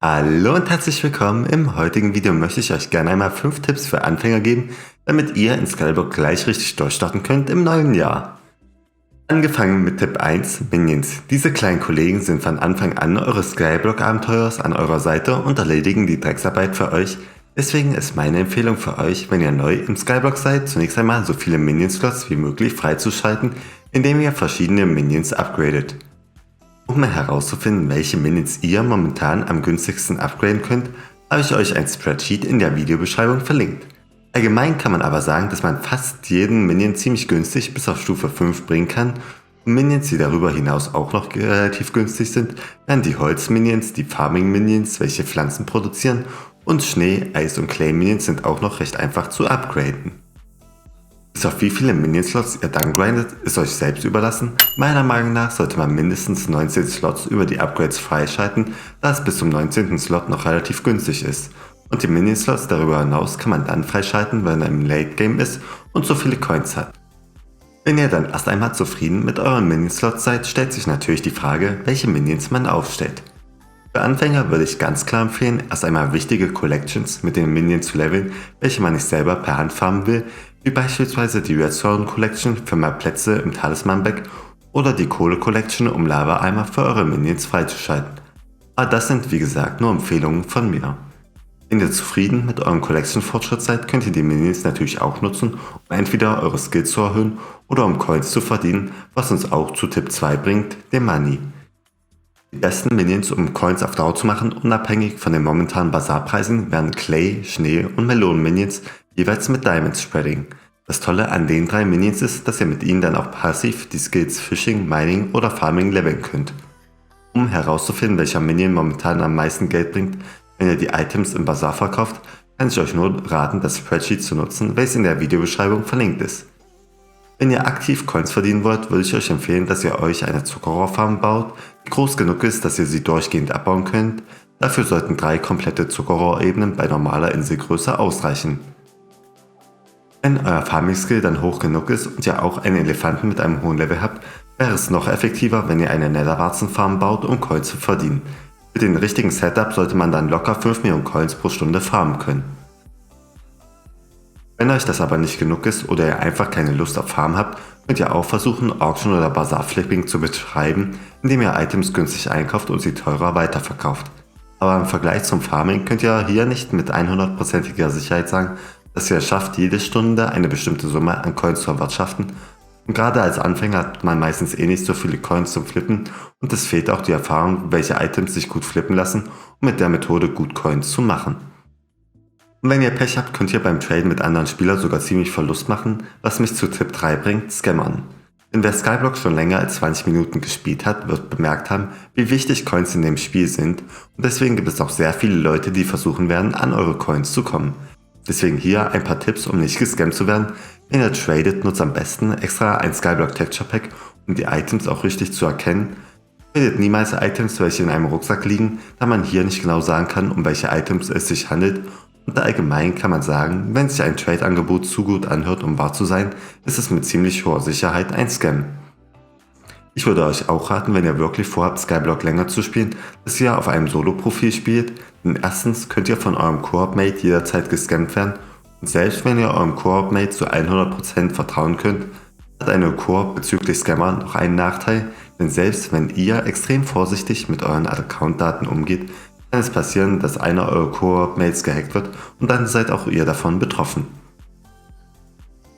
Hallo und herzlich willkommen. Im heutigen Video möchte ich euch gerne einmal 5 Tipps für Anfänger geben, damit ihr in Skyblock gleich richtig durchstarten könnt im neuen Jahr. Angefangen mit Tipp 1, Minions. Diese kleinen Kollegen sind von Anfang an eures Skyblock-Abenteuers an eurer Seite und erledigen die Drecksarbeit für euch. Deswegen ist meine Empfehlung für euch, wenn ihr neu im Skyblock seid, zunächst einmal so viele Minion-Slots wie möglich freizuschalten, indem ihr verschiedene Minions upgradet. Um herauszufinden, welche Minions ihr momentan am günstigsten upgraden könnt, habe ich euch ein Spreadsheet in der Videobeschreibung verlinkt. Allgemein kann man aber sagen, dass man fast jeden Minion ziemlich günstig bis auf Stufe 5 bringen kann. Und Minions, die darüber hinaus auch noch relativ günstig sind, wären die Holz-Minions, die Farming-Minions, welche Pflanzen produzieren, und Schnee-, Eis- und Clay-Minions sind auch noch recht einfach zu upgraden. Bis auf wie viele Minion-Slots ihr dann grindet, ist euch selbst überlassen. Meiner Meinung nach sollte man mindestens 19 Slots über die Upgrades freischalten, da es bis zum 19. Slot noch relativ günstig ist. Und die Minion-Slots darüber hinaus kann man dann freischalten, wenn er im Late Game ist und so viele Coins hat. Wenn ihr dann erst einmal zufrieden mit euren Minion-Slots seid, stellt sich natürlich die Frage, welche Minions man aufstellt. Für Anfänger würde ich ganz klar empfehlen, erst einmal wichtige Collections mit den Minions zu leveln, welche man nicht selber per Hand farmen will, wie beispielsweise die Redstone Collection für mehr Plätze im Talisman-Bag oder die Kohle Collection, um Lava-Eimer für eure Minions freizuschalten. Aber das sind wie gesagt nur Empfehlungen von mir. Wenn ihr zufrieden mit eurem Collection-Fortschritt seid, könnt ihr die Minions natürlich auch nutzen, um entweder eure Skills zu erhöhen oder um Coins zu verdienen, was uns auch zu Tipp 2 bringt, dem Money. Die besten Minions, um Coins auf Dauer zu machen, unabhängig von den momentanen Basarpreisen, wären Clay, Schnee und Melonen-Minions, jeweils mit Diamond Spreading. Das Tolle an den 3 Minions ist, dass ihr mit ihnen dann auch passiv die Skills Fishing, Mining oder Farming leveln könnt. Um herauszufinden, welcher Minion momentan am meisten Geld bringt, wenn ihr die Items im Basar verkauft, kann ich euch nur raten, das Spreadsheet zu nutzen, welches in der Videobeschreibung verlinkt ist. Wenn ihr aktiv Coins verdienen wollt, würde ich euch empfehlen, dass ihr euch eine Zuckerrohrfarm baut, die groß genug ist, dass ihr sie durchgehend abbauen könnt. Dafür sollten 3 komplette Zuckerrohrebenen bei normaler Inselgröße ausreichen. Wenn euer Farming-Skill dann hoch genug ist und ihr auch einen Elefanten mit einem hohen Level habt, wäre es noch effektiver, wenn ihr eine Netherwarzenfarm baut, um Coins zu verdienen. Mit dem richtigen Setup sollte man dann locker 5 Millionen Coins pro Stunde farmen können. Wenn euch das aber nicht genug ist oder ihr einfach keine Lust auf Farm habt, könnt ihr auch versuchen, Auction oder Bazaar Flipping zu betreiben, indem ihr Items günstig einkauft und sie teurer weiterverkauft. Aber im Vergleich zum Farming könnt ihr hier nicht mit 100%iger Sicherheit sagen, dass ihr es schafft, jede Stunde eine bestimmte Summe an Coins zu erwirtschaften. Und gerade als Anfänger hat man meistens eh nicht so viele Coins zum Flippen und es fehlt auch die Erfahrung, welche Items sich gut flippen lassen, um mit der Methode gut Coins zu machen. Und wenn ihr Pech habt, könnt ihr beim Traden mit anderen Spielern sogar ziemlich Verlust machen, was mich zu Tipp 3 bringt, Scammern. Denn wer Skyblock schon länger als 20 Minuten gespielt hat, wird bemerkt haben, wie wichtig Coins in dem Spiel sind und deswegen gibt es auch sehr viele Leute, die versuchen werden, an eure Coins zu kommen. Deswegen hier ein paar Tipps, um nicht gescammt zu werden. Wenn ihr tradet, nutzt am besten extra ein Skyblock Texture Pack, um die Items auch richtig zu erkennen. Findet niemals Items, welche in einem Rucksack liegen, da man hier nicht genau sagen kann, um welche Items es sich handelt. Und allgemein kann man sagen, wenn sich ein Trade-Angebot zu gut anhört, um wahr zu sein, ist es mit ziemlich hoher Sicherheit ein Scam. Ich würde euch auch raten, wenn ihr wirklich vorhabt, Skyblock länger zu spielen, dass ihr auf einem Solo-Profil spielt, denn erstens könnt ihr von eurem Koop-Mate jederzeit gescammt werden und selbst wenn ihr eurem Koop-Mate zu 100% vertrauen könnt, hat eine Koop bezüglich Scammer noch einen Nachteil, denn selbst wenn ihr extrem vorsichtig mit euren Account-Daten umgeht, kann es passieren, dass einer eurer Koop-Mates gehackt wird und dann seid auch ihr davon betroffen.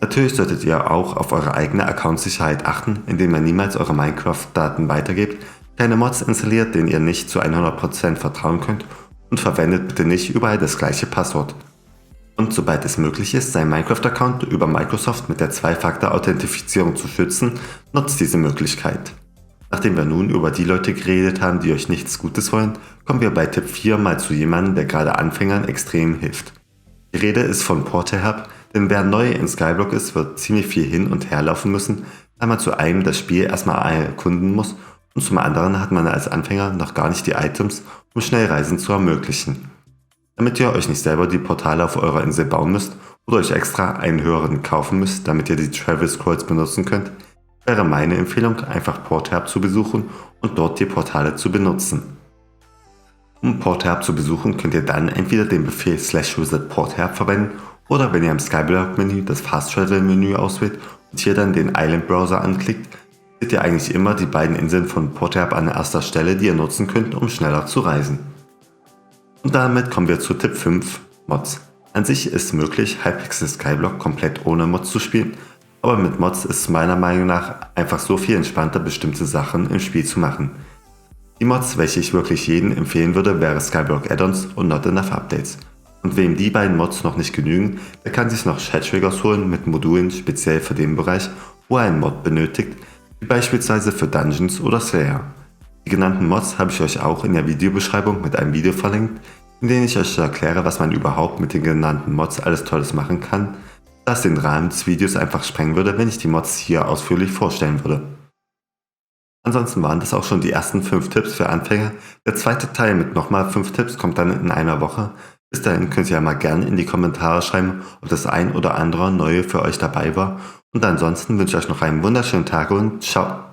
Natürlich solltet ihr auch auf eure eigene Account-Sicherheit achten, indem ihr niemals eure Minecraft-Daten weitergebt, keine Mods installiert, denen ihr nicht zu 100% vertrauen könnt und verwendet bitte nicht überall das gleiche Passwort. Und sobald es möglich ist, seinen Minecraft-Account über Microsoft mit der 2-Faktor-Authentifizierung zu schützen, nutzt diese Möglichkeit. Nachdem wir nun über die Leute geredet haben, die euch nichts Gutes wollen, kommen wir bei Tipp 4 mal zu jemandem, der gerade Anfängern extrem hilft. Die Rede ist von Porterhub, denn wer neu in Skyblock ist, wird ziemlich viel hin und her laufen müssen, da man zu einem das Spiel erstmal erkunden muss und zum anderen hat man als Anfänger noch gar nicht die Items, um Schnellreisen zu ermöglichen. Damit ihr euch nicht selber die Portale auf eurer Insel bauen müsst oder euch extra einen höheren kaufen müsst, damit ihr die Travel Scrolls benutzen könnt, wäre meine Empfehlung, einfach Porterhub zu besuchen und dort die Portale zu benutzen. Um Pornhub zu besuchen, könnt ihr dann entweder den Befehl /visit Pornhub verwenden oder wenn ihr im Skyblock-Menü das Fast Travel-Menü auswählt und hier dann den Island Browser anklickt, seht ihr eigentlich immer die beiden Inseln von Pornhub an erster Stelle, die ihr nutzen könnt, um schneller zu reisen. Und damit kommen wir zu Tipp 5, Mods. An sich ist es möglich, Hypixel Skyblock komplett ohne Mods zu spielen, aber mit Mods ist es meiner Meinung nach einfach so viel entspannter, bestimmte Sachen im Spiel zu machen. Die Mods, welche ich wirklich jedem empfehlen würde, wäre Skyblock Add-ons und Not Enough Updates. Und wem die beiden Mods noch nicht genügen, der kann sich noch Shell Triggers holen mit Modulen speziell für den Bereich, wo er einen Mod benötigt, wie beispielsweise für Dungeons oder Slayer. Die genannten Mods habe ich euch auch in der Videobeschreibung mit einem Video verlinkt, in dem ich euch erkläre, was man überhaupt mit den genannten Mods alles Tolles machen kann, da es den Rahmen des Videos einfach sprengen würde, wenn ich die Mods hier ausführlich vorstellen würde. Ansonsten waren das auch schon die ersten 5 Tipps für Anfänger. Der zweite Teil mit nochmal 5 Tipps kommt dann in einer Woche. Bis dahin könnt ihr ja mal gerne in die Kommentare schreiben, ob das ein oder andere neue für euch dabei war. Und ansonsten wünsche ich euch noch einen wunderschönen Tag und ciao!